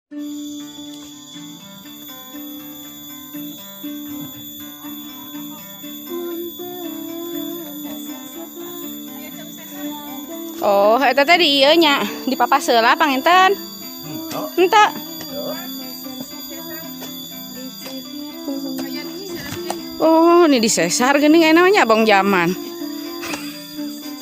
Oh, eta teh di ieu nya, di papaseula panginten. Henteu. Oh, ini disesar geuning aya namanya abang zaman.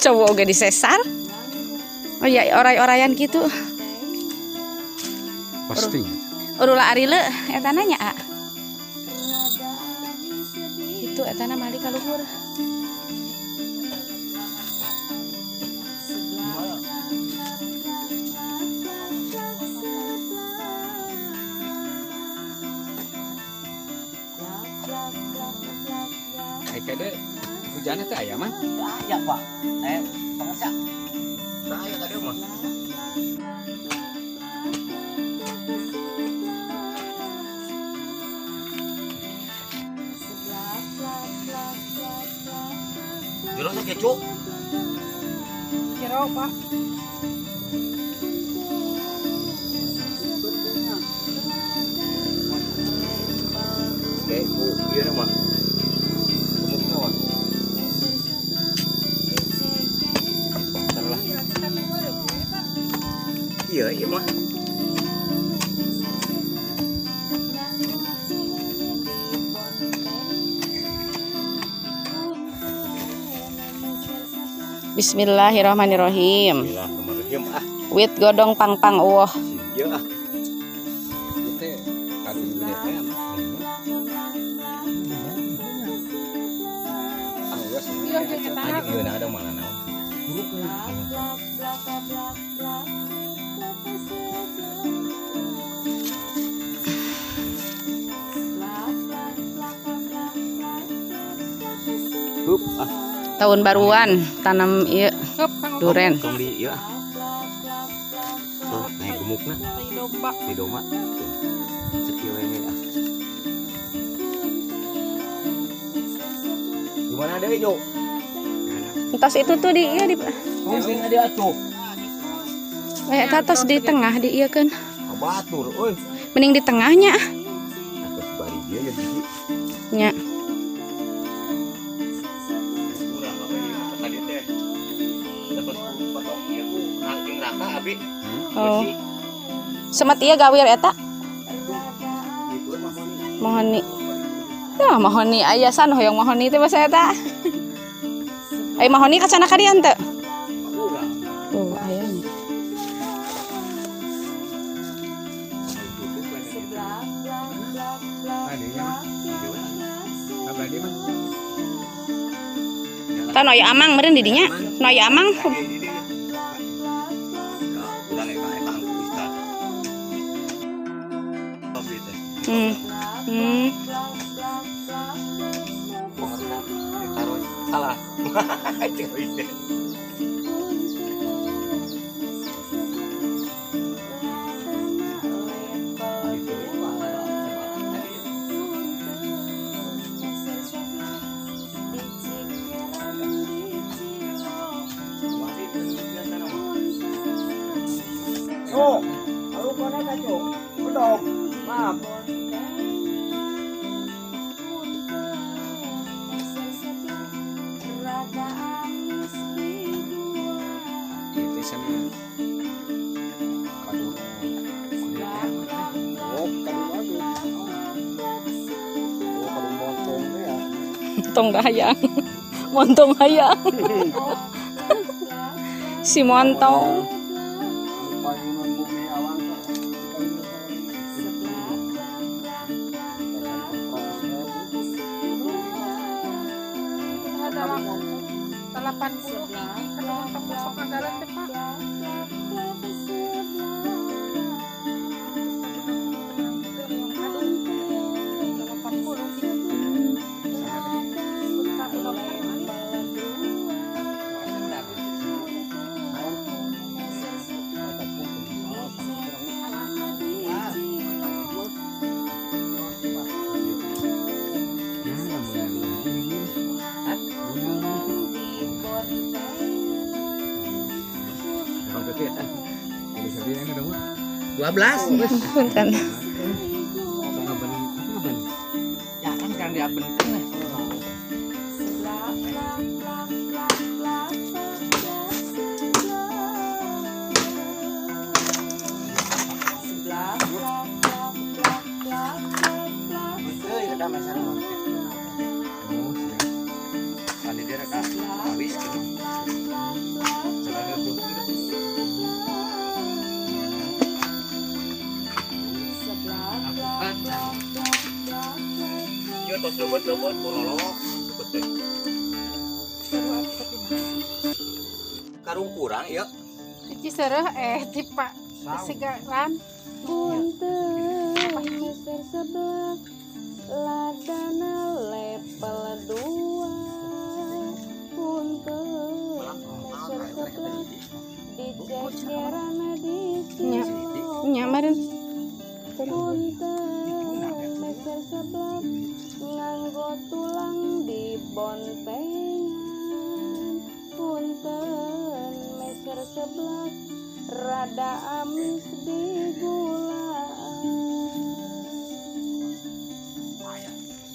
Cowok ge disesar. Oh iya, oray-orayan gitu. Pasti. Urula ari leu eta nya, A. Itu eta na mali ka luhur. Kade hujannya teh aya mah? Aya, Pak. Pangsa. Aya tadi mah. Jero kecu. Jero, Pak. Kecu ieu mah. Iya, iya mah. Bismillahirrahmanirrahim. Bismillahirrahmanirrahim. Wit godong pang-pang eueuh. Ieu ah. Ieu teh kadu gede teh mah. Ah, ya sebenarnya. Adik ieu ada mana naon? Hup ah. Tahun baruan tanam ieu duren. Tong di ieu ah. Tuh, naik gemukna. Di domba. Sekieu we ah. Gimana deui, Jo? Entos itu tuh di ieu di Sing ada atuh. eta tos di tengah di ieu keun. Batur, euy. Mending di tengahnya Atas bari dia ya gigi. nya. Kurang apa ieu tadi teh. Dapat potong ieu rangking raka abi. Oh. Semet ieu gawir eta. Gitu mah moni. Mohoni. Ya, mohoni ayasan hoyong mohoni teh basa eta. Ai mahoni ka cenah ka dieu henteu? Oh, aya nya. Tah noya amang meureun di dinya. Noya amang. Hmm. Salah. Oh, aku kena kacau. Bedok. Maaf. Itu sama kadu kulitnya. Oh, kadu bagus. Oh, kadu montong teh ya. Montong hayang. Montong hayang. Si montong. Payunan bumi awan. Ada 80 kalau untuk masuk anggaran teh Pak. Punten. Jangan kan dia penting lah. Yo tos lobot-lobot bololok betul. Karung kurang ya. Cici sereh tipa segaran. Punten meser sebelah ladana lepel dua. Punten meser sebelah di cekerana di nyamarin. Punten meser sebelah nganggo tulang di bontengan. Punten meser sebelah rada amis di gulaan.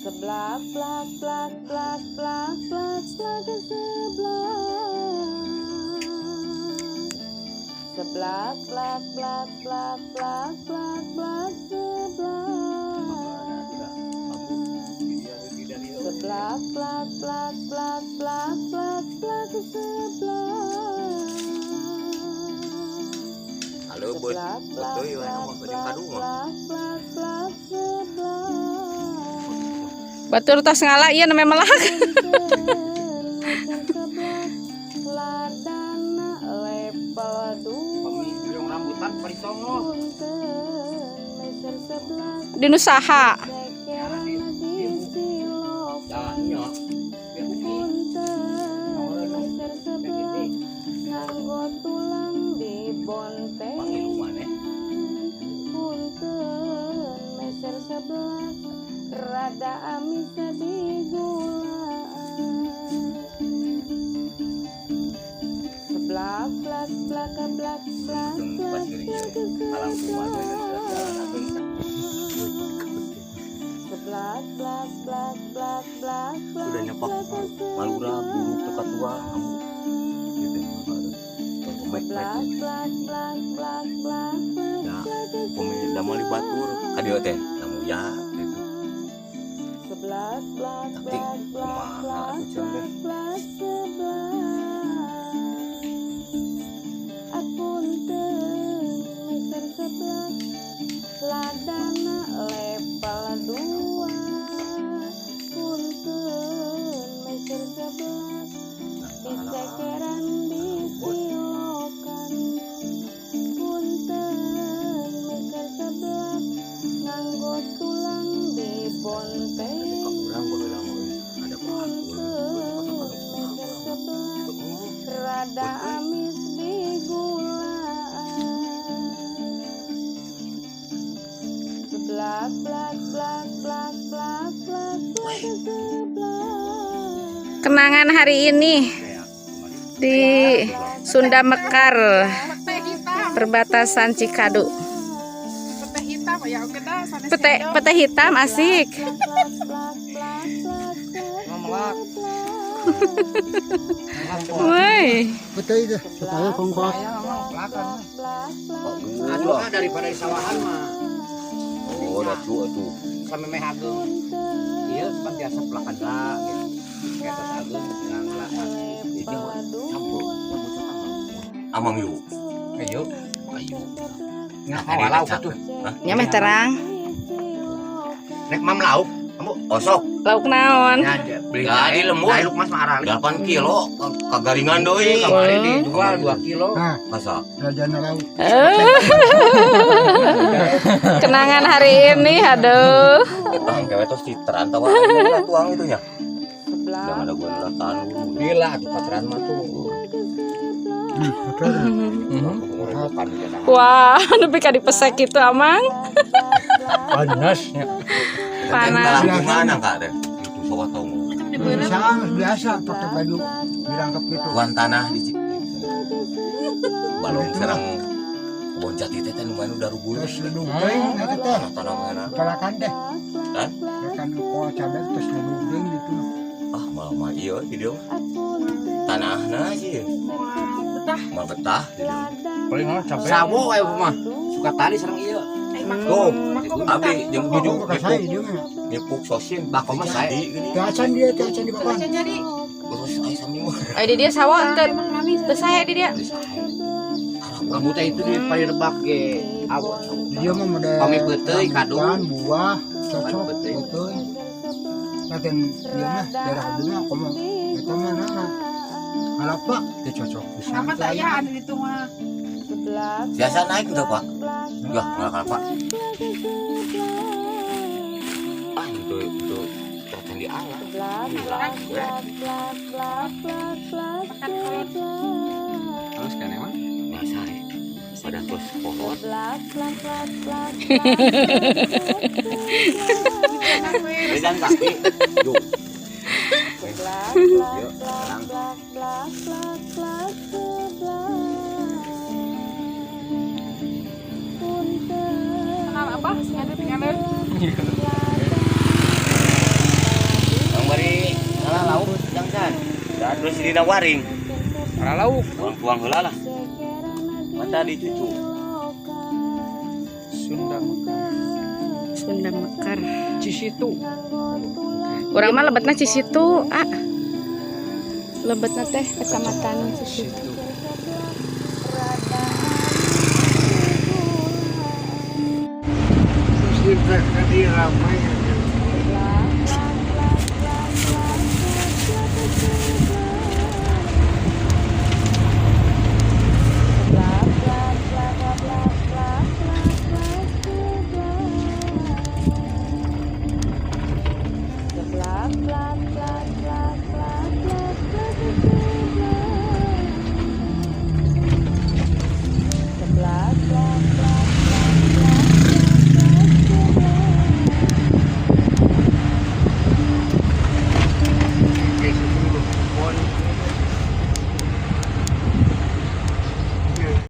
Seblak blak blak blak blak blak blak ke seblak. Seblak blak blak blak blak blak blak seblak. Seblak blak blak blak blak blak blak ke seblak. Halo bot, betul ya nama kerja kadung mah. Batur tas ngala iya namanya melak. Ladana lepel Yang rambutan parisongo. Dinu saha. Jalannya. Nganggo tulang di bontengan. Punten meser sebelah rada amis di gulaan. Seblak blak blak blak blak blak Alam rumah seblak blak blak blak blak blak. sudah nyepak malura buruk dekat tua kamu. Gitu. Blak blak blak blak blak blak. Ya, pemilik damali batur kadio teh namu ya gitu. Seblak blak Tapi blak blak kumaha blak atuh Cen, teh? blak seblak. Apunten meser seblak ladana lepel dua. Punten meser seblak dicekeran di silokan. Punten meser seblak nganggo tulang di bontengan. Kurang boleh lama ada Meser sebelah rada amis di gulaan. Seblak blak blak blak blak blak blak seblak. Kenangan hari ini di Sunda Mekar, Pete hitam. perbatasan Cikadu. Pete hitam ya oke dah sanes Pete sendok. pete hitam asik. Melak. Woi. Betul itu, supaya kongkos. Saya mah pelakan. Aduh, Aduh daripada di sawahan mah. oh atuh Sampai meh hageung. Ieu kan biasa pelakan lah gitu. Kita hageung nganglakan. itu campur amang yuk. Ayo. Ayo. Ngah Ini lauk lecak, tuh. hah? Nyameh terang. Nek mam lauk. Kamu Osok Lauk naon? nya beli Gadi lembut. Lauk mas mah arali. 8 kilo kagaringan deui Kemarin dijual 2 kilo. Nah, masa rajana laut. Kenangan hari ini, aduh. tang kewe tos diteran tawa tuang itunya jangan ada gua latan Gila tuh pacaran mah tuh. Betul. Wah, nepi ka dipesek gitu amang. Panas ya. Panas. gimana kak deh itu sawah tahu Biasa pakai baju dirangkap gitu. tuan tanah di Cik balong serang boncat itu teh nu mana udah rugul. Terus ledug deung eta teh. Tanamana. Palakan deh. Hah? Kan ko cadar terus ledug deung gitu. Ah, malah iya di dia. Tanahna sih. Mal betah di dia. Paling orang capek. Sawo kayak mah. Suka tali sareng ieu. Tuh, abi jeung tujuh Ka saya dia mah. ngepuk sosin Bako mah saya. gini. Gacan dia teh acan di bapan. Jadi Terus ai sami mah. Ay di dia sawah ente. Teu sae di dia. Rambut teh itu di parebak ge awon. Dia mah mode Pami beuteuy kado. buah cocok Pami beuteuy. betul. Laten dia mah daerah abdi mah komo eta mah nana. Halapa dia cocok pisan. Kenapa tak ya ada itu mah? Biasa naik udah, Pak. Enggak apa. Ah, itu ternyata di alam. Terus kan emang Masa ya? Pada terus pohon. Pegang kaki. Yuk. Yuk, sekarang. Kenal apa? Ngalir. Bang bari ngalah lauk jangan. Dan terus dina waring. Karena lauk. Puang-puang heula lah. Mata dicucu. Sunda Sunda Mekar. Cisitu. Urang mah lebetna Cisitu, ah. Lebetna teh kecamatan Cisitu. Terus dia tadi ramai